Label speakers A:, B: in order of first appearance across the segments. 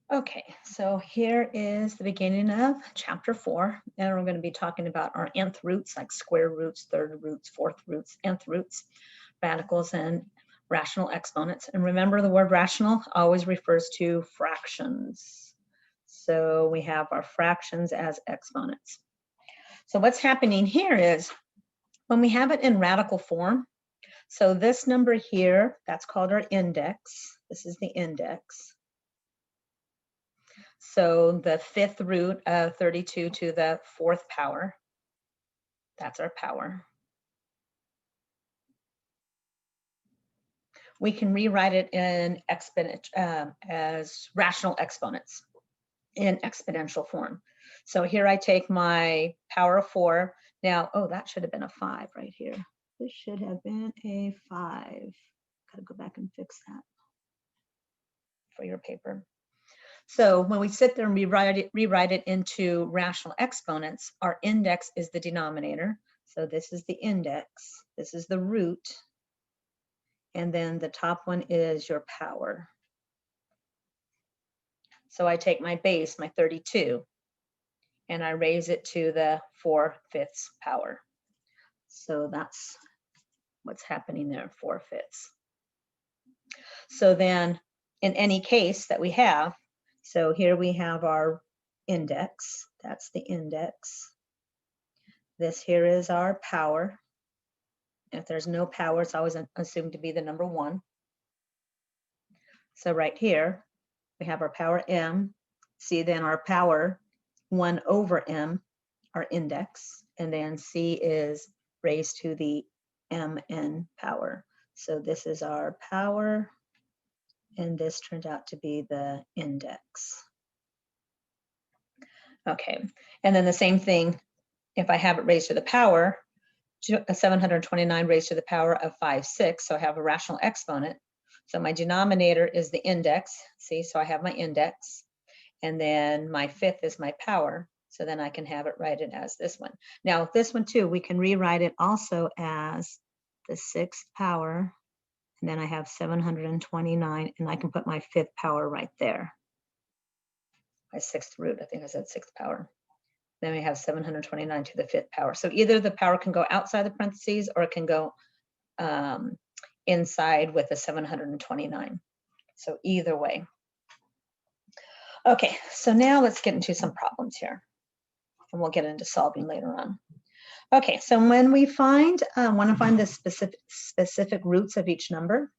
A: Okay, so here is the beginning of chapter 4, and we're going to be talking about our nth roots, like square roots, third roots, fourth roots, nth roots, radicals, and rational exponents. And remember, the word rational always refers to fractions. So we have our fractions as exponents. So what's happening here is when we have it in radical form, so this number here, that's called our index. This is the index. So the fifth root of 32 to the fourth power, that's our power. We can rewrite it in as rational exponents in exponential form. So here I take my power of 4. Now, oh, that should have been a 5 right here. This should have been a 5. Got to go back and fix that for your paper. So when we sit there and rewrite it into rational exponents, our index is the denominator. So this is the index, this is the root, and then the top one is your power. So I take my base, my 32, and I raise it to the 4/5 power. So that's what's happening there, 4/5. So then in any case that we have, so here we have our index, that's the index. This here is our power. If there's no power, it's always assumed to be the number 1. So right here, we have our power m. See, then our power 1 over m, our index, and then c is raised to the mn power. So this is our power, and this turned out to be the index. Okay, and then the same thing, if I have it raised to the power, 729 raised to the power of 5/6, so I have a rational exponent. So my denominator is the index, see, so I have my index, and then my 5th is my power, so then I can have it write it as this one. Now this one too, we can rewrite it also as the 6th power, and then I have 729, and I can put my 5th power right there. My 6th root, I think I said 6th power. Then we have 729 to the 5th power. So either the power can go outside the parentheses or it can go inside with the 729. So either way. Okay, so now let's get into some problems here. And we'll get into solving later on. Okay, so when we want to find the specific roots of each number.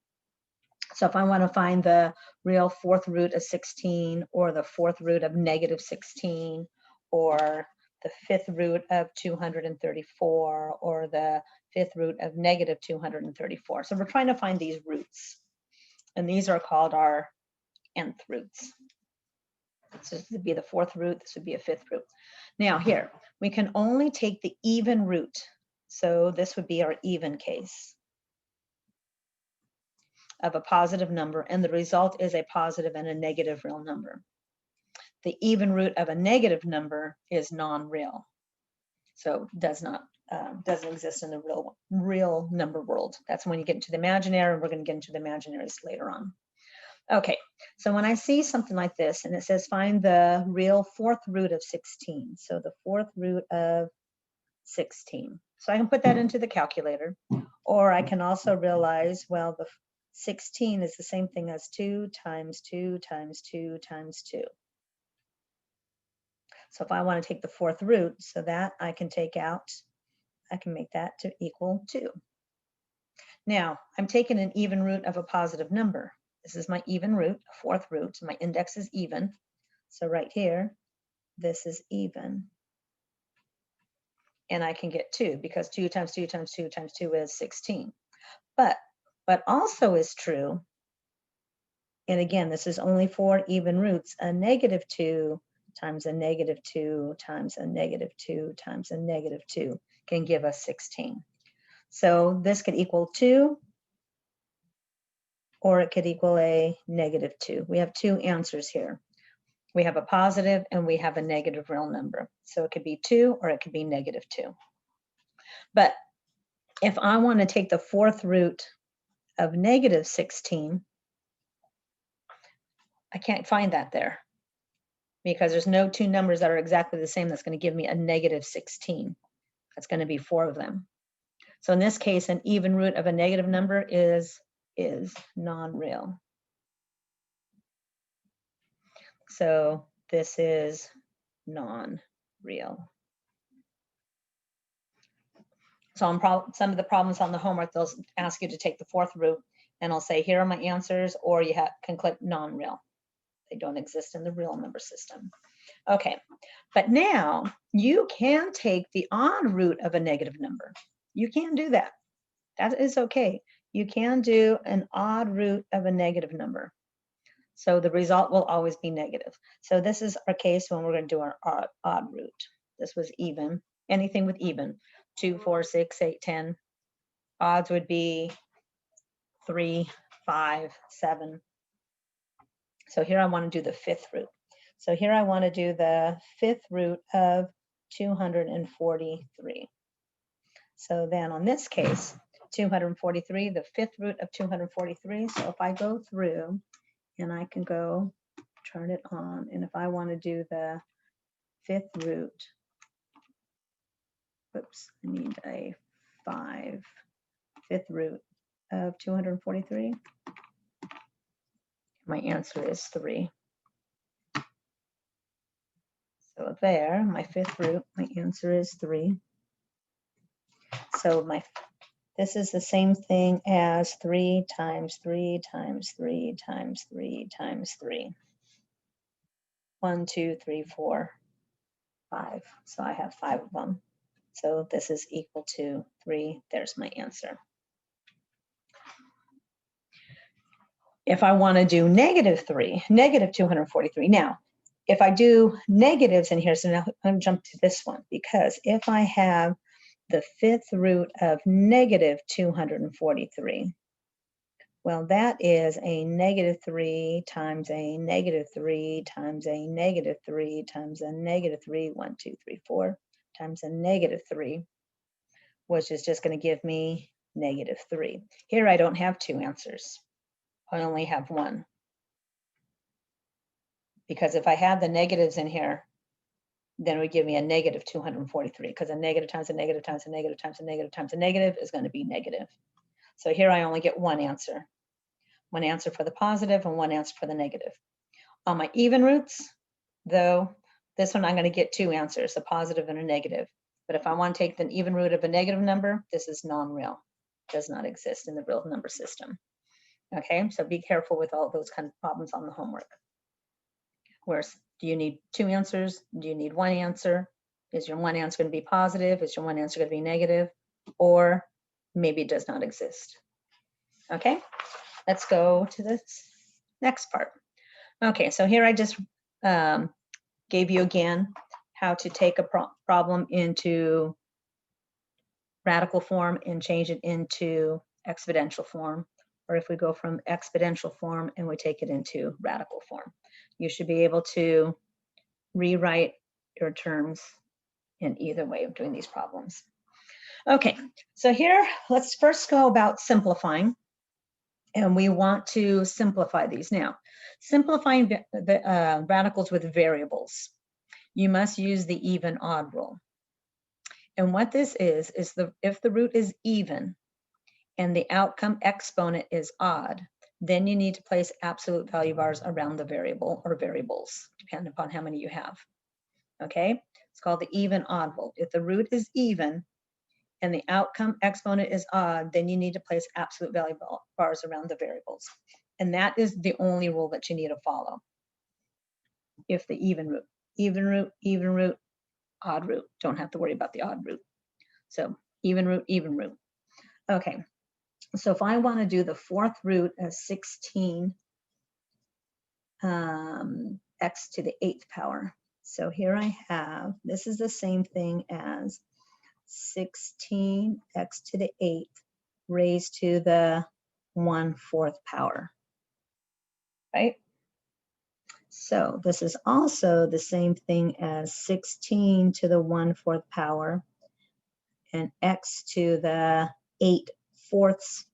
A: So if I want to find the real 4th root of 16, or the 4th root of -16, or the 5th root of 234, or the 5th root of -234. So we're trying to find these roots. And these are called our nth roots. So this would be the 4th root, this would be a 5th root. Now here, we can only take the even root. So this would be our even case of a positive number, and the result is a positive and a negative real number. The even root of a negative number is non-real, so doesn't exist in the real number world. That's when you get into the imaginary, and we're going to get into the imaginaries later on. Okay, so when I see something like this and it says find the real 4th root of 16, so the 4th root of 16. So I can put that into the calculator, or I can also realize, well, the 16 is the same thing as 2 times 2 times 2 times 2. So if I want to take the 4th root, so that I can take out, I can make that to equal 2. Now, I'm taking an even root of a positive number. This is my even root, 4th root. My index is even. So right here, this is even. And I can get 2, because 2 times 2 times 2 times 2 is 16. But what also is true, and again, this is only for even roots, a -2 times a -2 times a -2 times a -2 can give us 16. So this could equal 2, or it could equal a -2. We have 2 answers here. We have a positive and we have a negative real number. So it could be 2 or it could be -2. But if I want to take the 4th root of -16, I can't find that there. because there's no two numbers that are exactly the same that's going to give me a negative 16. That's going to be 4 of them. So in this case, an even root of a negative number is non-real. So this is non-real. So on some of the problems on the homework, they'll ask you to take the 4th root, and I'll say, here are my answers, or you can click non-real. They don't exist in the real number system. Okay, but now you can take the odd root of a negative number. You can do that. That is okay. You can do an odd root of a negative number. So the result will always be negative. So this is our case when we're going to do our odd root. This was even, anything with even. 2, 4, 6, 8, 10. Odds would be 3, 5, 7. So here I want to do the 5th root. So here I want to do the 5th root of 243. So then on this case, 243, the 5th root of 243. So if I go through and I can go turn it on, and if I want to do the 5th root, oops, I need a 5, 5th root of 243. My answer is 3. So there, my 5th root, my answer is 3. So this is the same thing as 3 times 3 times 3 times 3 times 3. 1, 2, 3, 4, 5. So I have 5 of them. So this is equal to 3. There's my answer. If I want to do negative 3, negative 243. Now, if I do negatives in here, so now I'm going to jump to this one, because if I have the 5th root of negative 243, well, that is a negative 3 times a negative 3 times a negative 3 times a negative 3, 1, 2, 3, 4, times a negative 3, which is just going to give me negative 3. Here I don't have 2 answers. I only have 1. Because if I had the negatives in here, then it would give me a negative 243, because a negative times a negative times a negative times a negative times a negative is going to be negative. So here I only get 1 answer. 1 answer for the positive and 1 answer for the negative. On my even roots, though, this one I'm going to get 2 answers, a positive and a negative. But if I want to take the even root of a negative number, this is non-real. Does not exist in the real number system. Okay, so be careful with all those kind of problems on the homework. Where do you need 2 answers? Do you need 1 answer? Is your 1 answer going to be positive? Is your 1 answer going to be negative? Or maybe it does not exist. Okay, let's go to this next part. Okay, so here I just gave you again how to take a problem into radical form and change it into exponential form, or if we go from exponential form and we take it into radical form. You should be able to rewrite your terms in either way of doing these problems. Okay, so here, let's first go about simplifying. And we want to simplify these. Now, simplifying the radicals with variables, you must use the even odd rule. And what this is if the root is even and the outcome exponent is odd, then you need to place absolute value bars around the variable or variables, depending upon how many you have. Okay, it's called the even odd rule. If the root is even and the outcome exponent is odd, then you need to place absolute value bars around the variables. And that is the only rule that you need to follow. If the even root, odd root, don't have to worry about the odd root. So even root. Okay, so if I want to do the 4th root of 16 x to the 8th power. So here I have, this is the same thing as 16 x to the 8th raised to the 1/4 power, right? So this is also the same thing as 16 to the 1/4 power and x to the 8/4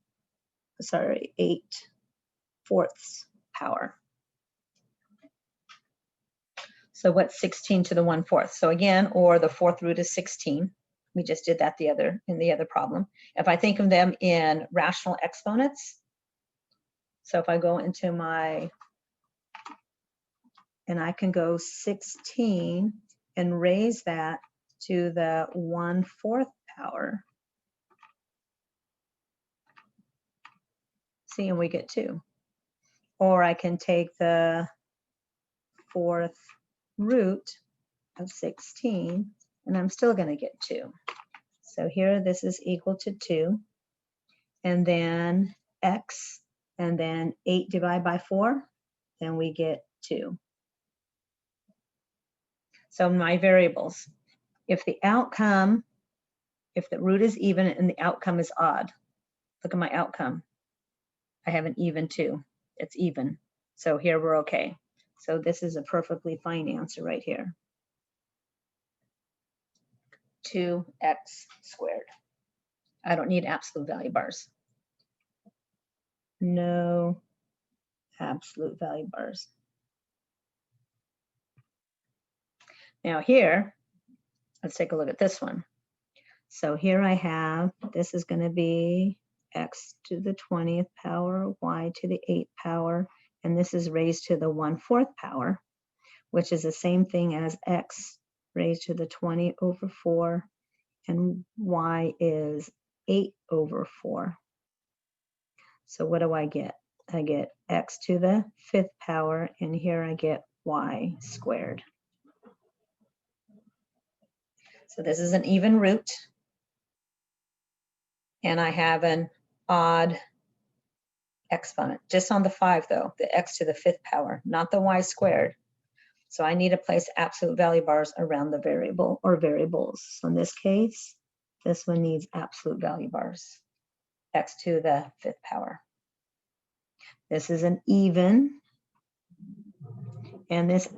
A: power. So what's 16 to the 1/4? So again, or the fourth root is 16. We just did that in the other problem. If I think of them in rational exponents, so if I go into and I can go 16 and raise that to the 1/4 power. See, and we get 2. Or I can take the fourth root of 16, and I'm still going to get 2. So here, this is equal to 2. And then x, and then 8 divided by 4, then we get 2. So my variables, if the root is even and the outcome is odd, look at my outcome. I have an even 2. It's even. So here we're okay. So this is a perfectly fine answer right here. 2x squared. I don't need absolute value bars. No absolute value bars. Now here, let's take a look at this one. So here I have, this is going to be x to the 20th power, y to the 8th power, and this is raised to the 1/4 power, which is the same thing as x raised to the 20 over 4, and y is 8 over 4. So what do I get? I get x to the 5th power, and here I get y squared. So this is an even root, and I have an odd exponent. Just on the 5 though, the x to the 5th power, not the y squared. So I need to place absolute value bars around the variable or variables. So in this case, this one needs absolute value bars, x to the 5th power. This is an even, and this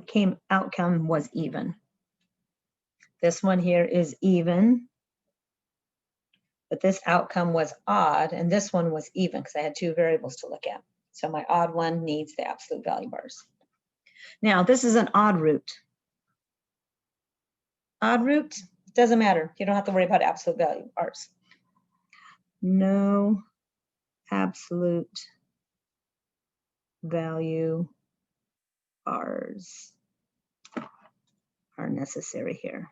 A: outcome was even. This one here is even, but this outcome was odd, and this one was even because I had 2 variables to look at. So my odd one needs the absolute value bars. Now, this is an odd root. Odd root, doesn't matter. You don't have to worry about absolute value bars. No absolute value bars are necessary here.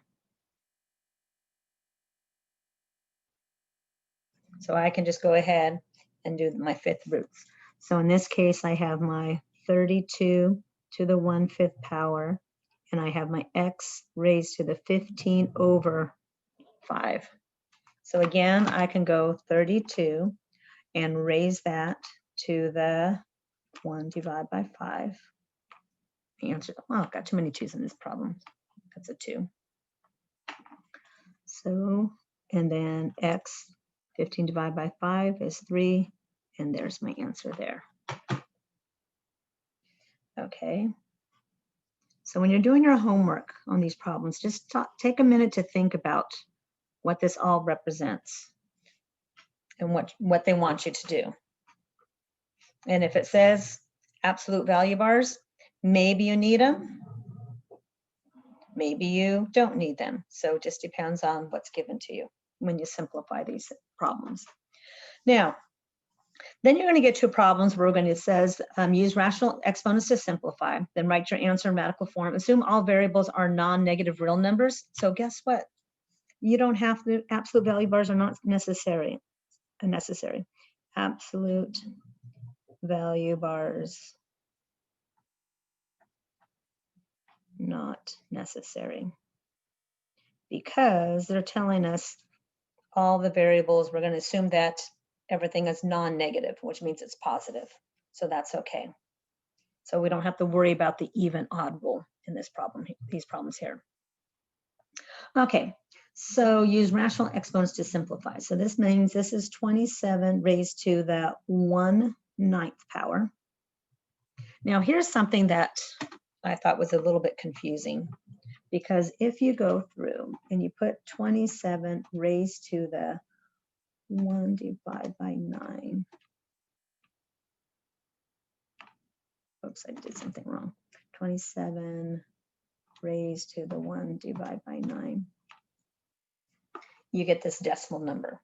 A: So I can just go ahead and do my 5th roots. So in this case, I have my 32 to the 1/5 power, and I have my x raised to the 15 over 5. So again, I can go 32 and raise that to the 1 divided by 5. The answer, oh, I've got too many 2's in this problem. That's a 2. So, and then x, 15 divided by 5 is 3, and there's my answer there. Okay. So when you're doing your homework on these problems, just take a minute to think about what this all represents and what they want you to do. And if it says absolute value bars, maybe you need them, maybe you don't need them. So it just depends on what's given to you when you simplify these problems. Now, then you're going to get to problems where it says use rational exponents to simplify, then write your answer in radical form. Assume all variables are non-negative real numbers. So guess what? You don't have to, absolute value bars are not necessary. Absolute value bars not necessary, because they're telling us all the variables, we're going to assume that everything is non-negative, which means it's positive. So that's okay. So we don't have to worry about the even odd rule in this problem, these problems here. Okay, so use rational exponents to simplify. So this means this is 27 raised to the 1/9 power. Now here's something that I thought was a little bit confusing, because if you go through and you put 27 raised to the 1 divided by 9. Oops, I did something wrong. 27 raised to the 1 divided by 9. You get this decimal number.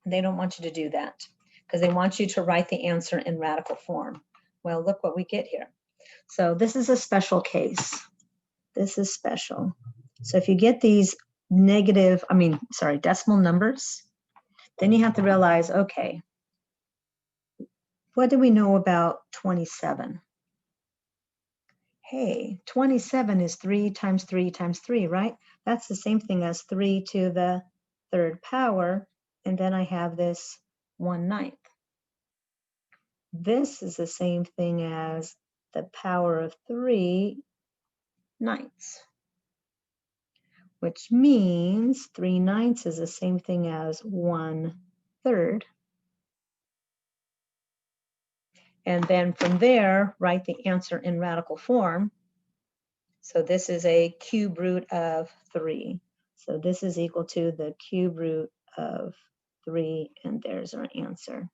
A: They don't want you to do that because they want you to write the answer in radical form. Well, look what we get here. So this is a special case. This is special. So if you get these decimal numbers, then you have to realize, okay, what do we know about 27? Hey, 27 is 3 times 3 times 3, right? That's the same thing as 3 to the 3rd power, and then I have this 1/9. This is the same thing as the power of 3/9, which means 3/9 is the same thing as 1/3. And then from there, write the answer in radical form. So this is a cube root of 3. So this is equal to the cube root of 3, and there's our answer.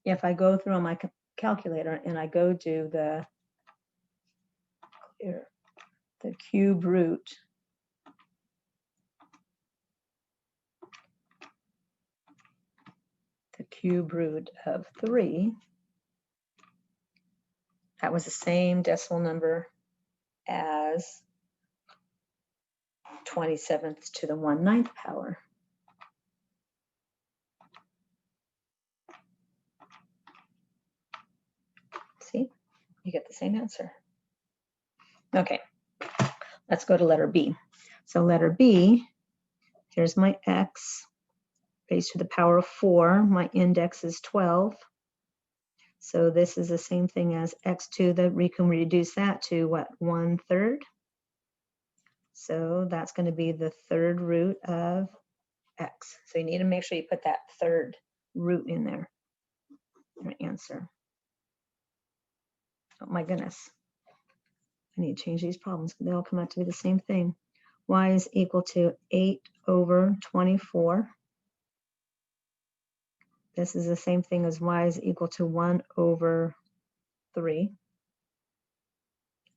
A: If I go through on my calculator and I go do the cube root of 3, that was the same decimal number as 27th to the 1/9 power. See, you get the same answer. Okay, let's go to letter B. So letter B, here's my x raised to the power of 4. My index is 12. So this is the same thing as x to the, we can reduce that to what, 1/3? So that's going to be the 3rd root of x. So you need to make sure you put that 3rd root in there, your answer. Oh my goodness. I need to change these problems because they all come out to be the same thing. Y is equal to 8/24. This is the same thing as y is equal to 1/3.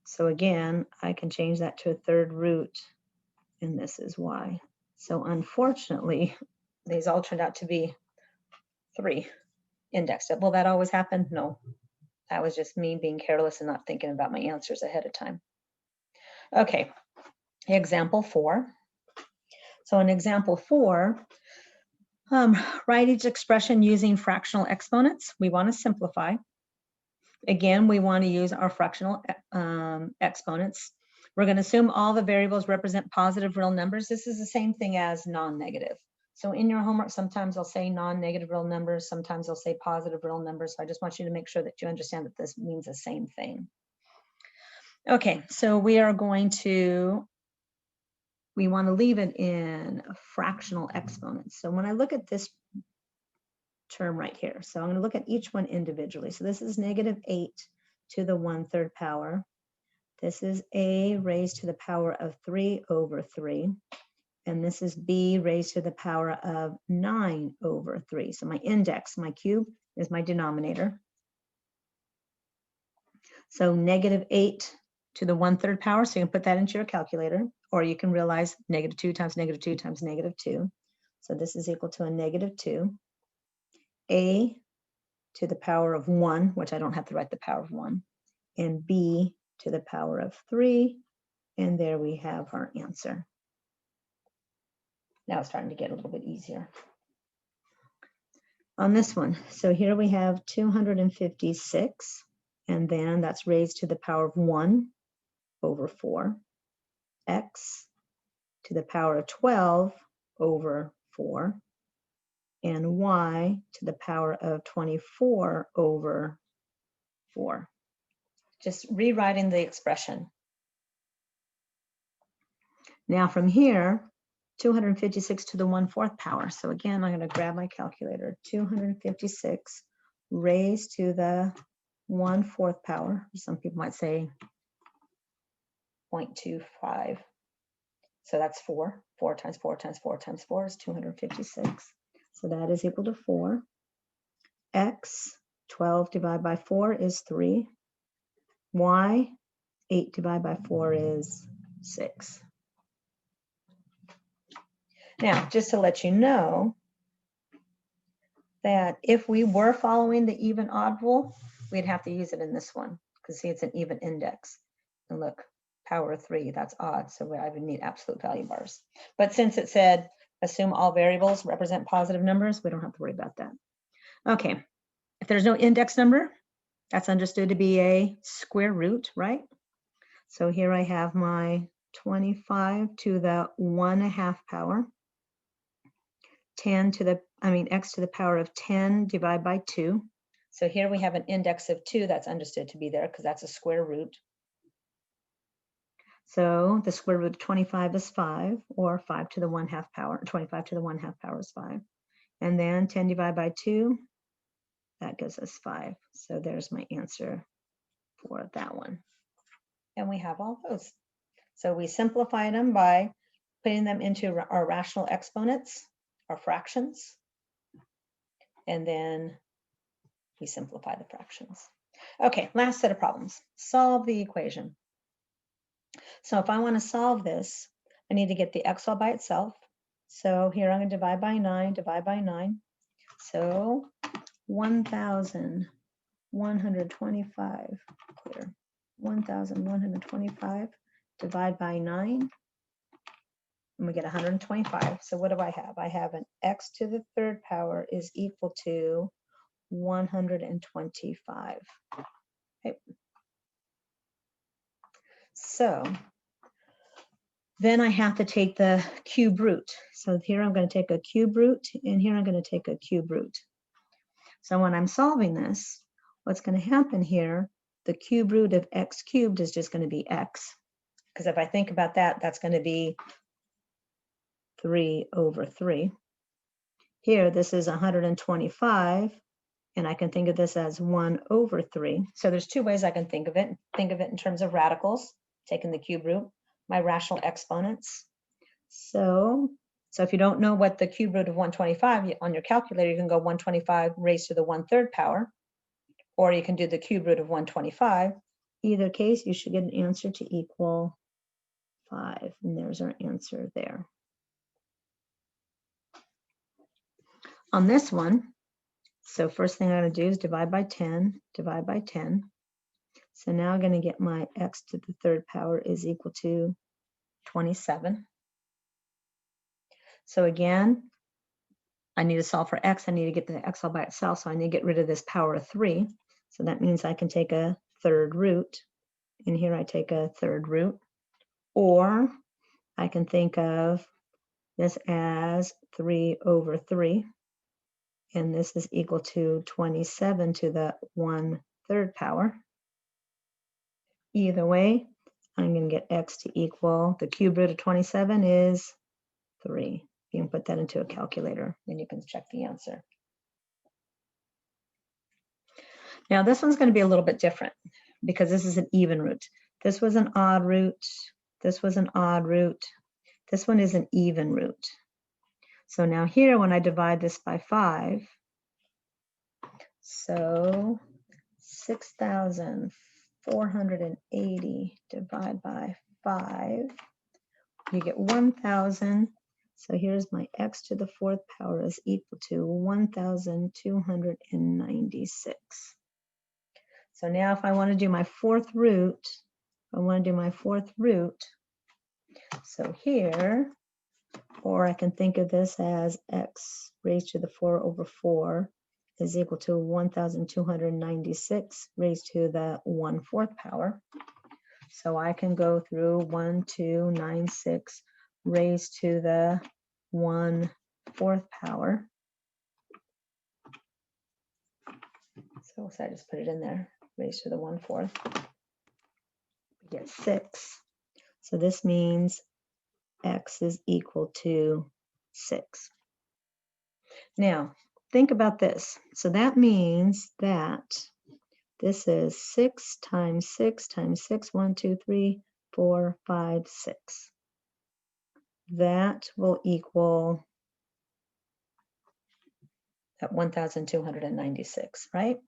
A: So again, I can change that to a 3rd root, and this is y. So unfortunately, these all turned out to be 3 indexed. Will that always happen? No. That was just me being careless and not thinking about my answers ahead of time. Okay, example 4. So in example 4, write each expression using fractional exponents. We want to simplify. Again, we want to use our fractional exponents. We're going to assume all the variables represent positive real numbers. This is the same thing as non-negative. So in your homework, sometimes I'll say non-negative real numbers, sometimes I'll say positive real numbers. So I just want you to make sure that you understand that this means the same thing. Okay, so we want to leave it in fractional exponents. So when I look at this term right here, so I'm going to look at each one individually. So this is -8 to the 1/3 power. This is a raised to the power of 3/3. And this is b raised to the power of 9/3. So my index, my cube, is my denominator. So -8 to the 1/3 power, so you can put that into your calculator, or you can realize -2 times -2 times -2. So this is equal to a -2. A to the power of 1, which I don't have to write the power of 1, and b to the power of 3, and there we have our answer. Now it's starting to get a little bit easier. On this one, so here we have 256, and then that's raised to the power of 1/4, x to the power of 12/4, and y to the power of 24/4. Just rewriting the expression. Now from here, 256 to the 1/4 power. So again, I'm going to grab my calculator. 256 raised to the 1/4 power. Some people might say 0.25. So that's 4. 4 times 4 times 4 times 4 is 256. So that is equal to 4. X, 12 divided by 4 is 3. Y 8 divided by 4 is 6. Now, just to let you know that if we were following the even odd rule, we'd have to use it in this one, because see, it's an even index. And look, power of 3, that's odd, so I would need absolute value bars. But since it said, assume all variables represent positive numbers, we don't have to worry about that. Okay, if there's no index number, that's understood to be a square root, right? So here I have my 25 to the 1/2 power, 10 to the, x to the power of 10 divided by 2. So here we have an index of 2 that's understood to be there because that's a square root. So the square root of 25 is 5, or 5 to the 1/2 power, 25 to the 1/2 power is 5. And then 10 divided by 2, that gives us 5. So there's my answer for that one. And we have all those. So we simplified them by putting them into our rational exponents, our fractions, and then we simplify the fractions. Okay, last set of problems. Solve the equation. So if I want to solve this, I need to get the x all by itself. So here I'm going to divide by 9, divide by 9. So 1,125, clear. 1,125 divide by 9. And we get 125. So what do I have? I have an x to the 3rd power is equal to 125. Okay. So then I have to take the cube root. So here I'm going to take a cube root, and here I'm going to take a cube root. So when I'm solving this, what's going to happen here, the cube root of x cubed is just going to be x. Because if I think about that, that's going to be 3 over 3. Here, this is 125, and I can think of this as 1 over 3. So there's 2 ways I can think of it. Think of it in terms of radicals, taking the cube root, my rational exponents. So if you don't know what the cube root of 125, on your calculator, you can go 125 raised to the 1/3 power, or you can do the cube root of 125. Either case, you should get an answer to equal 5, and there's our answer there. On this one, so first thing I'm going to do is divide by 10, divide by 10. So now I'm going to get my x to the 3rd power is equal to 27. So again, I need to solve for x. I need to get the x all by itself, so I need to get rid of this power of 3. So that means I can take a 3rd root, and here I take a 3rd root. Or I can think of this as 3 over 3. And this is equal to 27 to the 1/3 power. Either way, I'm going to get x to equal, the cube root of 27 is 3. You can put that into a calculator, and you can check the answer. Now this one's going to be a little bit different because this is an even root. This was an odd root. This was an odd root. This one is an even root. So now here, when I divide this by 5, so 6,480 divided by 5, you get 1,000. So here's my x to the 4th power is equal to 1,296. So now if I want to do my 4th root, so here, or I can think of this as x raised to the 4 over 4 is equal to 1,296 raised to the 1/4 power. So I can go through 1,296 raised to the 1/4 power. So I just put it in there, raised to the 1/4. We get 6. So this means x is equal to 6. Now, think about this. So that means that this is 6 times 6 times 6, 1, 2, 3, 4, 5, 6. That will equal that 1,296, right?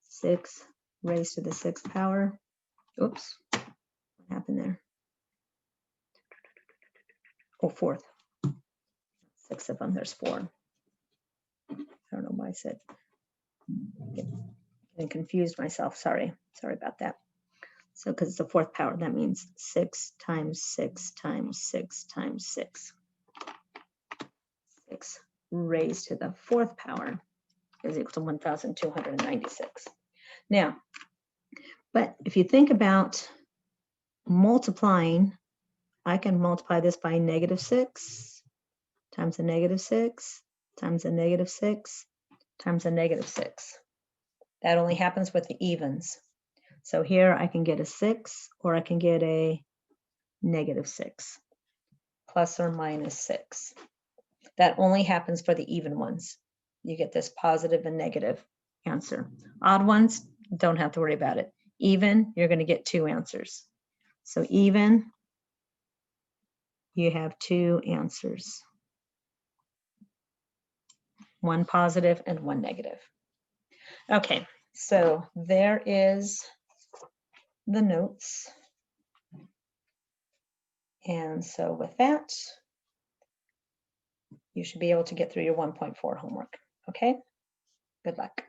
A: 6 raised to the 6th power Oops, what happened there? Oh, fourth. 6 of them, there's 4. I don't know why I said, getting confused myself, sorry about that. So because it's the 4th power, that means 6 times 6 times 6 times 6. 6 raised to the 4th power is equal to 1,296. Now, but if you think about multiplying, I can multiply this by -6 times a -6 times a -6 times a -6. That only happens with the evens. So here I can get a 6 or I can get a -6, plus or minus 6. That only happens for the even ones. You get this positive and negative answer. Odd ones, don't have to worry about it. Even, you're going to get 2 answers. So even, you have 2 answers. 1 positive and 1 negative. Okay, so there is the notes. And so with that, you should be able to get through your 1.4 homework. Okay, good luck.